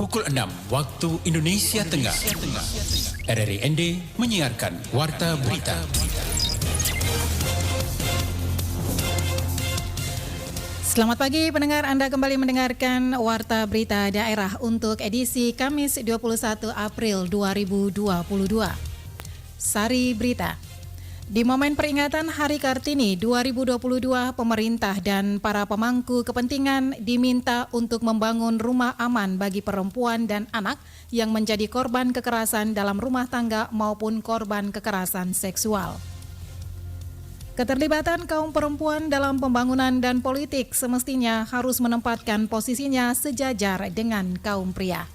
Pukul 6 waktu Indonesia Tengah. RRI ND menyiarkan Warta Berita. Selamat pagi pendengar, Anda kembali mendengarkan Warta Berita Daerah untuk edisi Kamis 21 April 2022. Sari Berita. Di momen peringatan Hari Kartini 2022, pemerintah dan para pemangku kepentingan diminta untuk membangun rumah aman bagi perempuan dan anak yang menjadi korban kekerasan dalam rumah tangga maupun korban kekerasan seksual. Keterlibatan kaum perempuan dalam pembangunan dan politik semestinya harus menempatkan posisinya sejajar dengan kaum pria.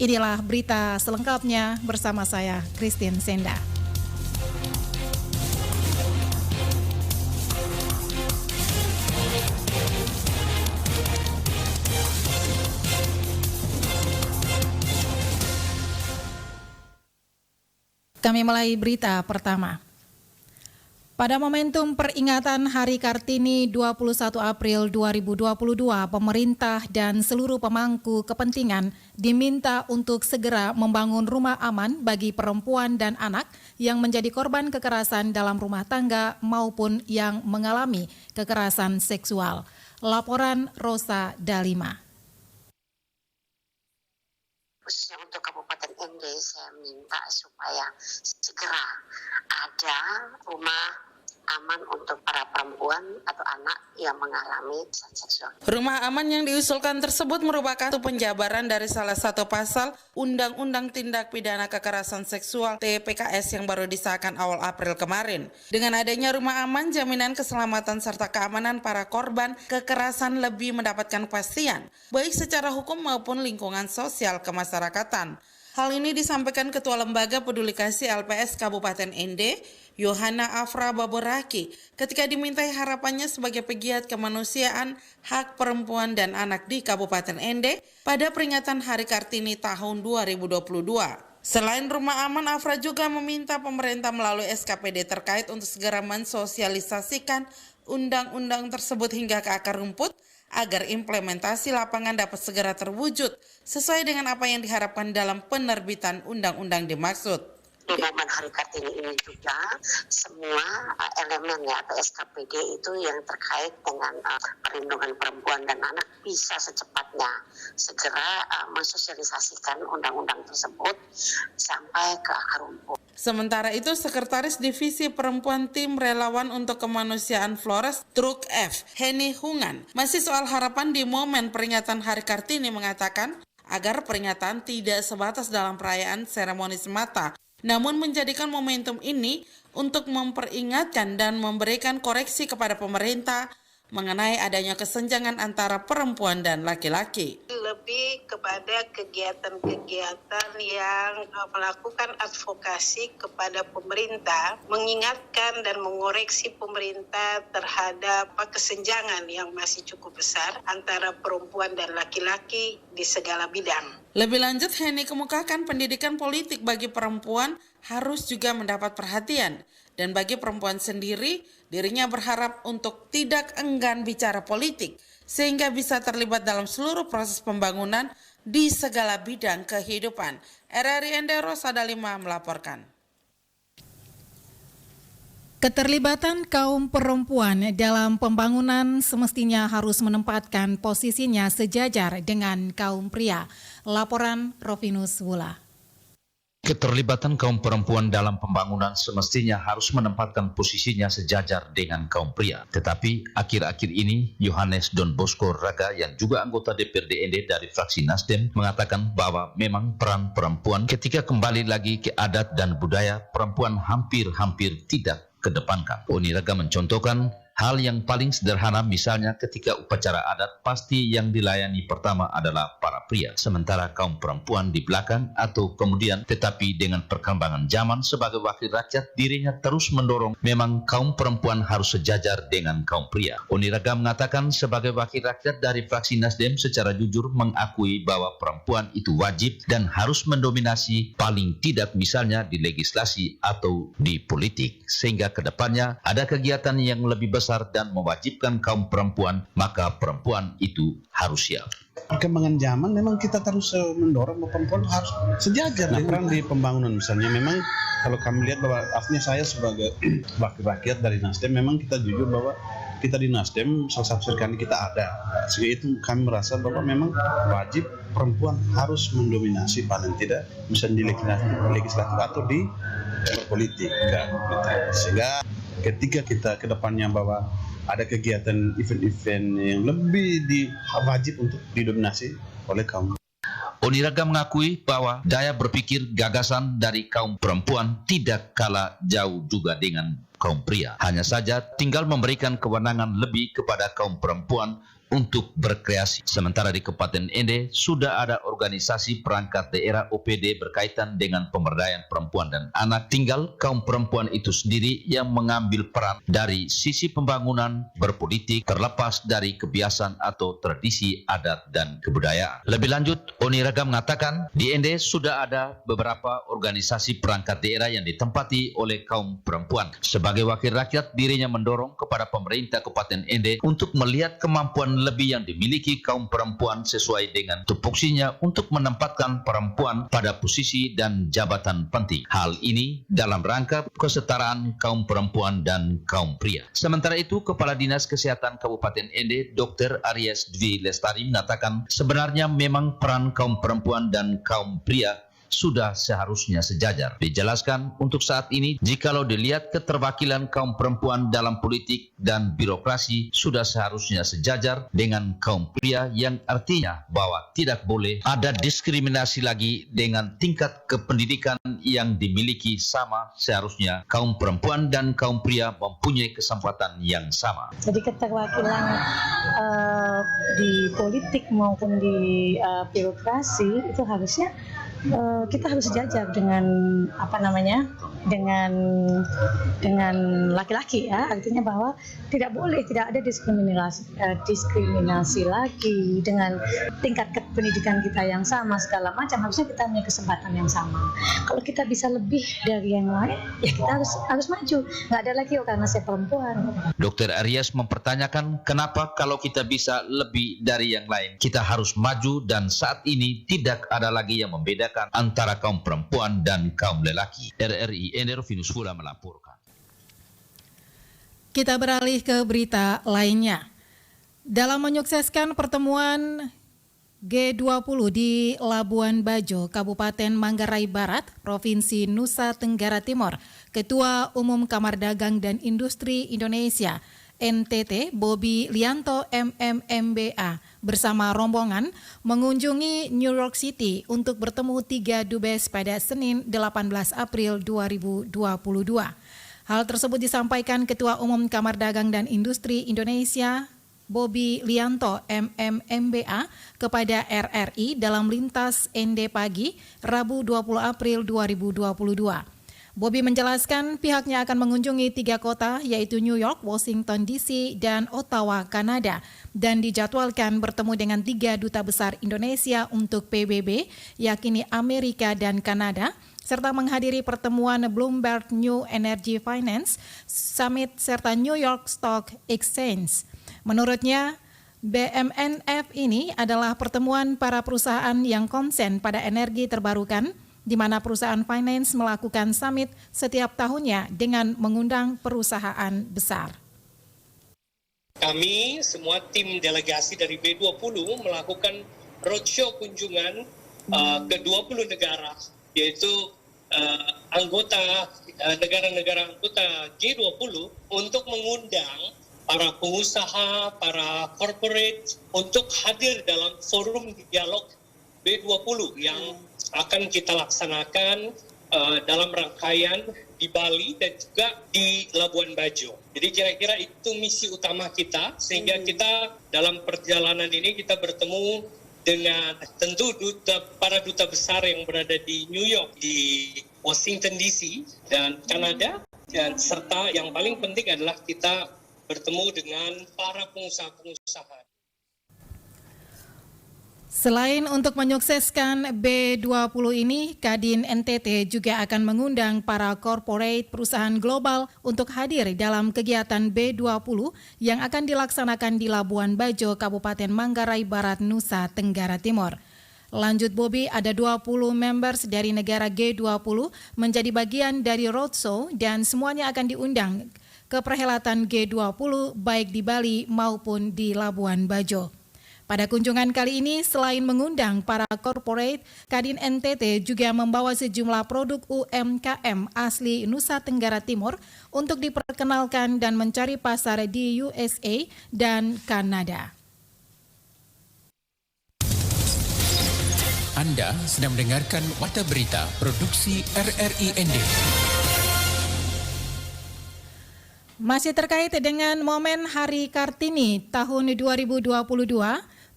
Inilah berita selengkapnya bersama saya, Christine Senda. Kami mulai berita pertama. Pada momentum peringatan Hari Kartini 21 April 2022, pemerintah dan seluruh pemangku kepentingan diminta untuk segera membangun rumah aman bagi perempuan dan anak yang menjadi korban kekerasan dalam rumah tangga maupun yang mengalami kekerasan seksual. Laporan Rosa Dalima. Khususnya untuk Kabupaten ND, saya minta supaya segera ada rumah aman untuk para perempuan atau anak yang mengalami kekerasan seksual. Rumah aman yang diusulkan tersebut merupakan penjabaran dari salah satu pasal Undang-Undang Tindak Pidana Kekerasan Seksual TPKS yang baru disahkan awal April kemarin. Dengan adanya rumah aman, jaminan keselamatan serta keamanan para korban kekerasan lebih mendapatkan kepastian, baik secara hukum maupun lingkungan sosial kemasyarakatan. Hal ini disampaikan Ketua Lembaga Peduli Kasih LPS Kabupaten ND, Yohana Afra Baboraki, ketika dimintai harapannya sebagai pegiat kemanusiaan, hak perempuan dan anak di Kabupaten ND pada peringatan Hari Kartini tahun 2022. Selain rumah aman, Afra juga meminta pemerintah melalui SKPD terkait untuk segera mensosialisasikan undang-undang tersebut hingga ke akar rumput, agar implementasi lapangan dapat segera terwujud sesuai dengan apa yang diharapkan dalam penerbitan undang-undang dimaksud. Di momen Hari Kartini ini juga semua elemen atau SKPD itu yang terkait dengan perlindungan perempuan dan anak bisa secepatnya segera mensosialisasikan undang-undang tersebut sampai ke akar rumput. Sementara itu, Sekretaris Divisi Perempuan Tim Relawan untuk Kemanusiaan Flores, Truk F, Heni Hungan, masih soal harapan di momen peringatan Hari Kartini mengatakan agar peringatan tidak sebatas dalam perayaan seremoni semata, namun menjadikan momentum ini untuk memperingatkan dan memberikan koreksi kepada pemerintah mengenai adanya kesenjangan antara perempuan dan laki-laki. Lebih kepada kegiatan-kegiatan yang melakukan advokasi kepada pemerintah, mengingatkan dan mengoreksi pemerintah terhadap kesenjangan yang masih cukup besar antara perempuan dan laki-laki di segala bidang. Lebih lanjut, Heni kemukakan pendidikan politik bagi perempuan harus juga mendapat perhatian. Dan bagi perempuan sendiri, dirinya berharap untuk tidak enggan bicara politik, sehingga bisa terlibat dalam seluruh proses pembangunan di segala bidang kehidupan. RRI ND Rosa Dalima melaporkan. Keterlibatan kaum perempuan dalam pembangunan semestinya harus menempatkan posisinya sejajar dengan kaum pria. Laporan Rovinus Wula. Keterlibatan kaum perempuan dalam pembangunan semestinya harus menempatkan posisinya sejajar dengan kaum pria. Tetapi akhir-akhir ini, Yohanes Don Bosco Raga yang juga anggota DPRD ND dari fraksi Nasdem mengatakan bahwa memang peran perempuan ketika kembali lagi ke adat dan budaya, perempuan hampir tidak kedepankan. Oni Raga mencontohkan hal yang paling sederhana, misalnya ketika upacara adat pasti yang dilayani pertama adalah para pria, sementara kaum perempuan di belakang atau kemudian. Tetapi dengan perkembangan zaman sebagai wakil rakyat, dirinya terus mendorong memang kaum perempuan harus sejajar dengan kaum pria. Oni Raga mengatakan sebagai wakil rakyat dari fraksi Nasdem secara jujur mengakui bahwa perempuan itu wajib dan harus mendominasi paling tidak misalnya di legislasi atau di politik, sehingga kedepannya ada kegiatan yang lebih besar dan mewajibkan kaum perempuan, maka perempuan itu harus siap. perkembangan zaman memang kita terus mendorong bahwa perempuan harus sejajar. Nah, peran di pembangunan misalnya memang kalau kami lihat bahwa artinya saya sebagai wakil rakyat dari Nasdem memang kita jujur bahwa kita di Nasdem salah satu sekali kita ada. Sehingga itu kami merasa bahwa memang wajib perempuan harus mendominasi paling tidak misalnya di legislatif atau di politik. Sehingga ketika kita ke depannya bahwa ada kegiatan event-event yang lebih wajib untuk didominasi oleh kaum. Oniraga mengakui bahwa daya berpikir gagasan dari kaum perempuan tidak kalah jauh juga dengan kaum pria. Hanya saja tinggal memberikan kewenangan lebih kepada kaum perempuan untuk berkreasi. Sementara di Kabupaten Ende sudah ada organisasi perangkat daerah OPD berkaitan dengan pemberdayaan perempuan dan anak. Tinggal kaum perempuan itu sendiri yang mengambil peran dari sisi pembangunan berpolitik terlepas dari kebiasaan atau tradisi adat dan kebudayaan. Lebih lanjut, Oniraga mengatakan di Ende sudah ada beberapa organisasi perangkat daerah yang ditempati oleh kaum perempuan. Sebagai wakil rakyat, dirinya mendorong kepada pemerintah Kabupaten Ende untuk melihat kemampuan lebih yang dimiliki kaum perempuan sesuai dengan tupoksinya untuk menempatkan perempuan pada posisi dan jabatan penting. Hal ini dalam rangka kesetaraan kaum perempuan dan kaum pria. Sementara itu, Kepala Dinas Kesehatan Kabupaten Ende, Dr. Aries Dwi Lestari mengatakan sebenarnya memang peran kaum perempuan dan kaum pria sudah seharusnya sejajar. Dijelaskan untuk saat ini, jikalau dilihat keterwakilan kaum perempuan dalam politik dan birokrasi sudah seharusnya sejajar dengan kaum pria, yang artinya bahwa tidak boleh ada diskriminasi lagi dengan tingkat kependidikan yang dimiliki sama. Seharusnya kaum perempuan dan kaum pria mempunyai kesempatan yang sama. Jadi keterwakilan di politik maupun di birokrasi itu harusnya kita harus sejajar dengan dengan laki-laki, ya, artinya bahwa tidak ada diskriminasi lagi dengan tingkat pendidikan kita yang sama segala macam. Harusnya kita punya kesempatan yang sama. Kalau kita bisa lebih dari yang lain, ya kita harus maju. Nggak ada lagi karena saya perempuan. Dr. Aries mempertanyakan kenapa kalau kita bisa lebih dari yang lain kita harus maju, dan saat ini tidak ada lagi yang membedakan antara kaum perempuan dan kaum lelaki. RRI Ender Finus Fula melaporkan. Kita beralih ke berita lainnya. Dalam menyukseskan pertemuan G20 di Labuan Bajo, Kabupaten Manggarai Barat, Provinsi Nusa Tenggara Timur, Ketua Umum Kamar Dagang dan Industri Indonesia NTT Bobby Lianto MMMBA bersama rombongan mengunjungi New York City untuk bertemu 3 dubes pada Senin 18 April 2022. Hal tersebut disampaikan Ketua Umum Kamar Dagang dan Industri Indonesia Bobby Lianto MMMBA kepada RRI dalam Lintas Ende Pagi Rabu 20 April 2022. Bobby menjelaskan pihaknya akan mengunjungi 3 kota yaitu New York, Washington DC, dan Ottawa, Kanada, dan dijadwalkan bertemu dengan 3 duta besar Indonesia untuk PBB, yakni Amerika dan Kanada, serta menghadiri pertemuan Bloomberg New Energy Finance Summit serta New York Stock Exchange. Menurutnya, BMNF ini adalah pertemuan para perusahaan yang konsen pada energi terbarukan, di mana perusahaan finance melakukan summit setiap tahunnya dengan mengundang perusahaan besar. Kami semua tim delegasi dari B20 melakukan roadshow kunjungan ke 20 negara, yaitu negara-negara anggota G20 untuk mengundang para pengusaha, para corporate untuk hadir dalam forum dialog B20 yang akan kita laksanakan dalam rangkaian di Bali dan juga di Labuan Bajo. Jadi kira-kira itu misi utama kita, sehingga kita dalam perjalanan ini kita bertemu dengan tentu para duta besar yang berada di New York, di Washington DC dan Kanada, dan serta yang paling penting adalah kita bertemu dengan para pengusaha-pengusaha. Selain untuk menyukseskan B20 ini, Kadin NTT juga akan mengundang para corporate perusahaan global untuk hadir dalam kegiatan B20 yang akan dilaksanakan di Labuan Bajo, Kabupaten Manggarai Barat, Nusa Tenggara Timur. Lanjut Bobby, ada 20 members dari negara G20 menjadi bagian dari roadshow dan semuanya akan diundang ke perhelatan G20 baik di Bali maupun di Labuan Bajo. Pada kunjungan kali ini, selain mengundang para corporate, Kadin NTT juga membawa sejumlah produk UMKM asli Nusa Tenggara Timur untuk diperkenalkan dan mencari pasar di USA dan Kanada. Anda sedang mendengarkan Warta Berita Produksi RRI ND. Masih terkait dengan momen Hari Kartini tahun 2022,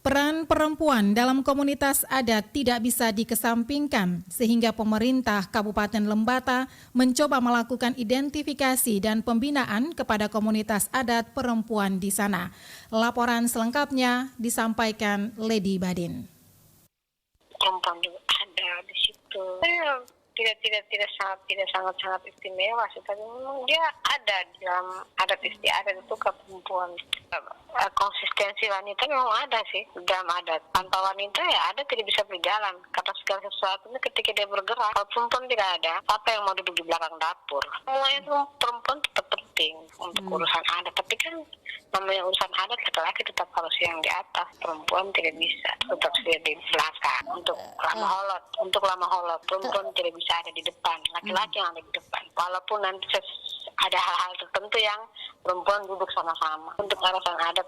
peran perempuan dalam komunitas adat tidak bisa dikesampingkan sehingga pemerintah Kabupaten Lembata mencoba melakukan identifikasi dan pembinaan kepada komunitas adat perempuan di sana. Laporan selengkapnya disampaikan Lady Badin. Perempuan juga ada di situ. Tidak sangat istimewa sih, tapi dia ada di dalam adat istiadat itu ke perempuan. Konsistensi wanita memang ada sih dalam adat. Tanpa wanita ya adat tidak bisa berjalan. Karena segala sesuatunya ketika dia bergerak, kalau perempuan tidak ada, apa yang mau duduk di belakang dapur? Semuanya itu perempuan tetap penting untuk urusan adat. Tapi kan namanya urusan adat, laki-laki tetap harus yang di atas, perempuan tidak bisa, tetap di belakang. Untuk lama holot, perempuan tidak bisa ada di depan, laki-laki yang ada di depan. Walaupun nanti ada hal-hal tertentu yang perempuan duduk sama-sama untuk urusan adat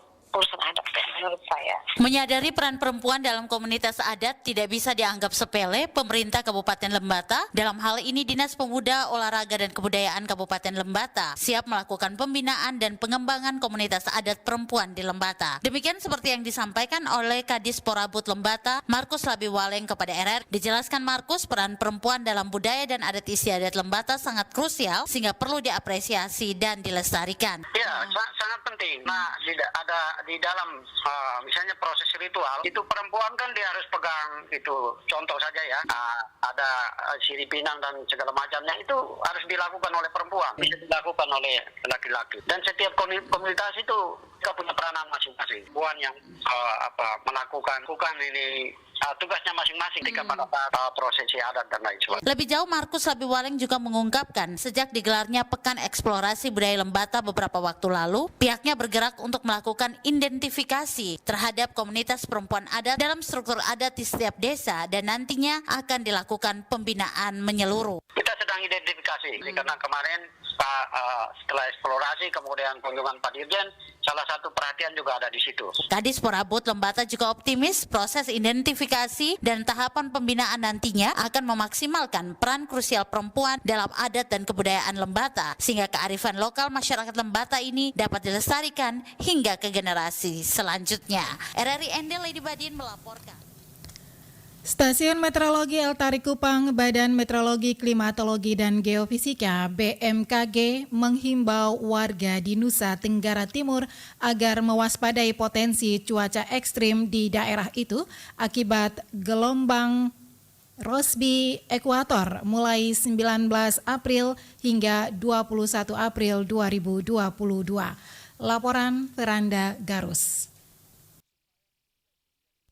menurut saya. Menyadari peran perempuan dalam komunitas adat tidak bisa dianggap sepele, pemerintah Kabupaten Lembata, dalam hal ini Dinas Pemuda, Olahraga dan Kebudayaan Kabupaten Lembata, siap melakukan pembinaan dan pengembangan komunitas adat perempuan di Lembata. Demikian seperti yang disampaikan oleh Kadis Porabut Lembata, Markus Labiwaleng kepada RRI. Dijelaskan Markus, peran perempuan dalam budaya dan adat istiadat Lembata sangat krusial sehingga perlu diapresiasi dan dilestarikan. Ya, sangat penting. Nah, di dalam misalnya proses ritual itu perempuan kan dia harus pegang itu, contoh saja ya, ada sirip pinang dan segala macamnya itu harus dilakukan oleh perempuan, bisa dilakukan oleh laki-laki. Dan setiap komunitas itu punya peranan masing-masing. Perempuan yang melakukan ini tugasnya masing-masing ketika pada prosesi adat dan lain sebagainya. Lebih jauh, Markus Labiwaleng juga mengungkapkan sejak digelarnya Pekan Eksplorasi Budaya Lembata beberapa waktu lalu, pihaknya bergerak untuk melakukan identifikasi terhadap komunitas perempuan adat dalam struktur adat di setiap desa dan nantinya akan dilakukan pembinaan menyeluruh. Kita sedang identifikasi karena kemarin setelah eksplorasi kemudian kunjungan Pak Dirjen, salah satu perhatian juga ada di situ. Kadis Porabut Lembata juga optimis proses identifikasi dan tahapan pembinaan nantinya akan memaksimalkan peran krusial perempuan dalam adat dan kebudayaan Lembata sehingga kearifan lokal masyarakat Lembata ini dapat dilestarikan hingga ke generasi selanjutnya. RRI ND Lady Badin melaporkan. Stasiun Meteorologi El Tarik Kupang, Badan Meteorologi, Klimatologi dan Geofisika BMKG menghimbau warga di Nusa Tenggara Timur agar mewaspadai potensi cuaca ekstrim di daerah itu akibat gelombang Rossby Ekuator mulai 19 April hingga 21 April 2022. Laporan Veranda Garus.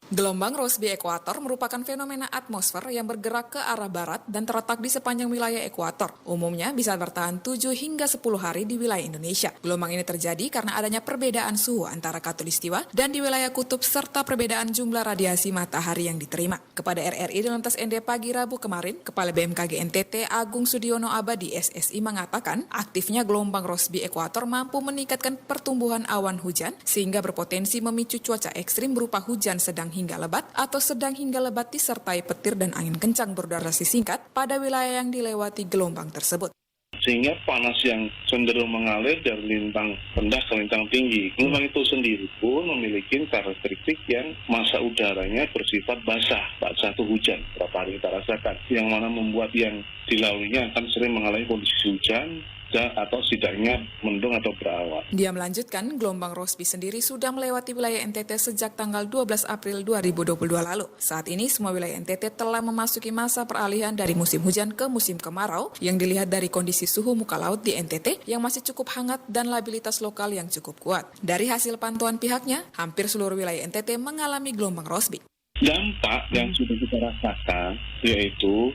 Gelombang Rossby Ekuator merupakan fenomena atmosfer yang bergerak ke arah barat dan terletak di sepanjang wilayah ekuator. Umumnya bisa bertahan 7 hingga 10 hari di wilayah Indonesia. Gelombang ini terjadi karena adanya perbedaan suhu antara khatulistiwa dan di wilayah kutub serta perbedaan jumlah radiasi matahari yang diterima. Kepada RRI dalam tes ND pagi Rabu kemarin, Kepala BMKG NTT Agung Sudiono Abadi SSI mengatakan aktifnya gelombang Rossby Ekuator mampu meningkatkan pertumbuhan awan hujan sehingga berpotensi memicu cuaca ekstrim berupa hujan sedang hingga lebat atau sedang hingga lebat disertai petir dan angin kencang berdurasi singkat pada wilayah yang dilewati gelombang tersebut. Sehingga panas yang cenderung mengalir dari lintang rendah ke lintang tinggi. Gelombang itu sendiri pun memiliki karakteristik yang massa udaranya bersifat basah pada satu hujan. Berapa hari kita rasakan. Yang mana membuat yang dilaluinya akan sering mengalami kondisi hujan atau setidaknya mendung atau berawan. Dia melanjutkan, gelombang Rossby sendiri sudah melewati wilayah NTT sejak tanggal 12 April 2022 lalu. Saat ini semua wilayah NTT telah memasuki masa peralihan dari musim hujan ke musim kemarau yang dilihat dari kondisi suhu muka laut di NTT yang masih cukup hangat dan labilitas lokal yang cukup kuat. Dari hasil pantauan pihaknya, hampir seluruh wilayah NTT mengalami gelombang Rossby. Dampak yang sudah kita rasakan yaitu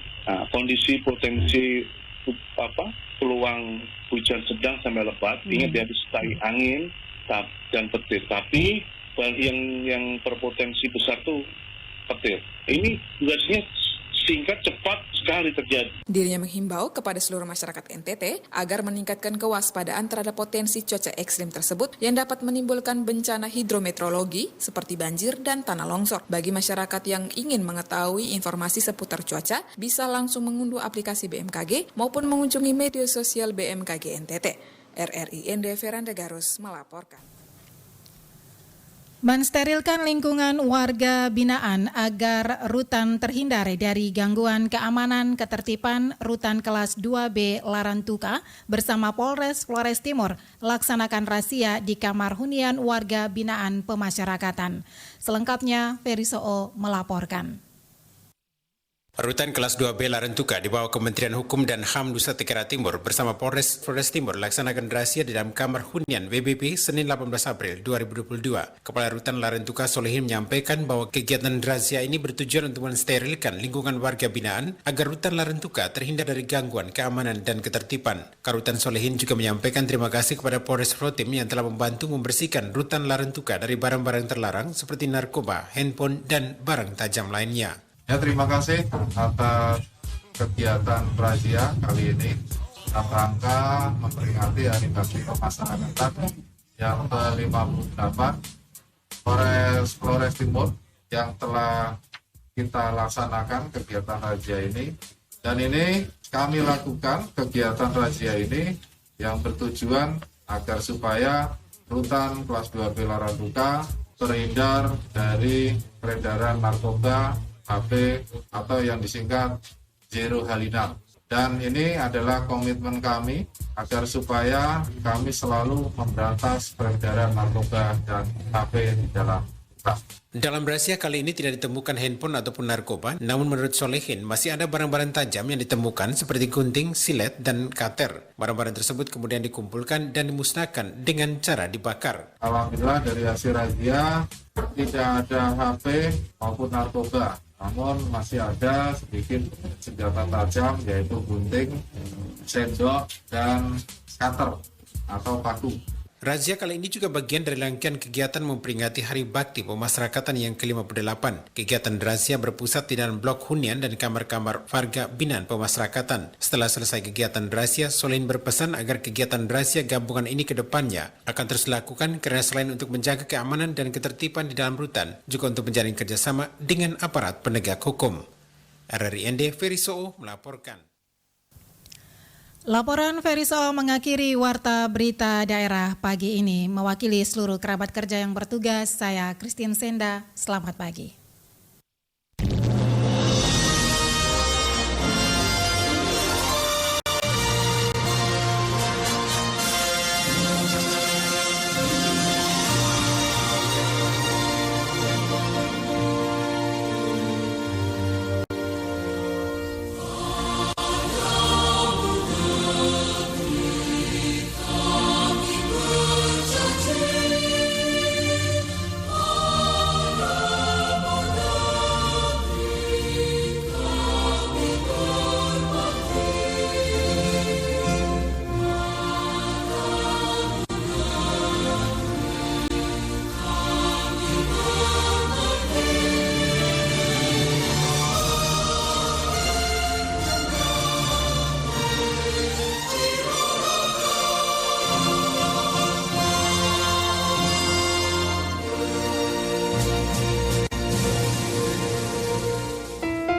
kondisi potensi peluang hujan sedang sampai lebat, ingat ya disertai angin dan petir. Tapi yang berpotensi besar tuh petir. Ini durasinya singkat, cepat sekali terjadi. Dirinya menghimbau kepada seluruh masyarakat NTT agar meningkatkan kewaspadaan terhadap potensi cuaca ekstrim tersebut yang dapat menimbulkan bencana hidrometeorologi seperti banjir dan tanah longsor. Bagi masyarakat yang ingin mengetahui informasi seputar cuaca, bisa langsung mengunduh aplikasi BMKG maupun mengunjungi media sosial BMKG NTT. RRI ND Veranda Garus melaporkan. Mensterilkan lingkungan warga binaan agar rutan terhindar dari gangguan keamanan ketertiban rutan kelas 2B Larantuka bersama Polres Flores Timur laksanakan razia di kamar hunian warga binaan pemasyarakatan. Selengkapnya Ferry Soo melaporkan. Rutan kelas 2B Larantuka di bawah Kementerian Hukum dan HAM Nusa Tenggara Timur bersama Polres Flores Timur laksanakan razia di dalam kamar hunian WBP Senin 18 April 2022. Kepala Rutan Larantuka Solehin menyampaikan bahwa kegiatan razia ini bertujuan untuk mensterilkan lingkungan warga binaan agar Rutan Larantuka terhindar dari gangguan keamanan dan ketertiban. Karutan Solehin juga menyampaikan terima kasih kepada Polres Flores Timur yang telah membantu membersihkan Rutan Larantuka dari barang-barang terlarang seperti narkoba, handphone, dan barang tajam lainnya. Ya, terima kasih atas kegiatan razia kali ini dalam rangka memperingati Hari Bakti Pemasyarakatan yang ke-58 Flores Timur yang telah kita laksanakan kegiatan razia ini. Dan ini kami lakukan kegiatan razia ini yang bertujuan agar supaya rutan kelas 2B Larantuka terhindar dari peredaran narkoba, HP, atau yang disingkat Zero Halinal. Dan ini adalah komitmen kami agar supaya kami selalu memberantas peredaran narkoba dan HP di dalam rutan. Dalam razia kali ini tidak ditemukan handphone ataupun narkoba, namun menurut Solehin masih ada barang-barang tajam yang ditemukan seperti gunting, silet, dan cutter. Barang-barang tersebut kemudian dikumpulkan dan dimusnahkan dengan cara dibakar. Alhamdulillah dari hasil razia tidak ada HP maupun narkoba. Namun masih ada sedikit senjata tajam yaitu gunting, sendok, dan cutter atau paku. Razia kali ini juga bagian dari rangkaian kegiatan memperingati Hari Bakti Pemasyarakatan yang ke-58. Kegiatan razia berpusat di dalam blok hunian dan kamar-kamar warga binaan pemasyarakatan. Setelah selesai kegiatan razia, Solehin berpesan agar kegiatan razia gabungan ini ke depannya akan terus dilakukan karena selain untuk menjaga keamanan dan ketertiban di dalam rutan, juga untuk menjalin kerjasama dengan aparat penegak hukum. RRI ND Ferry Soo melaporkan. Laporan Ferry Soo mengakhiri Warta Berita Daerah pagi ini. Mewakili seluruh kerabat kerja yang bertugas, saya Christine Senda. Selamat pagi.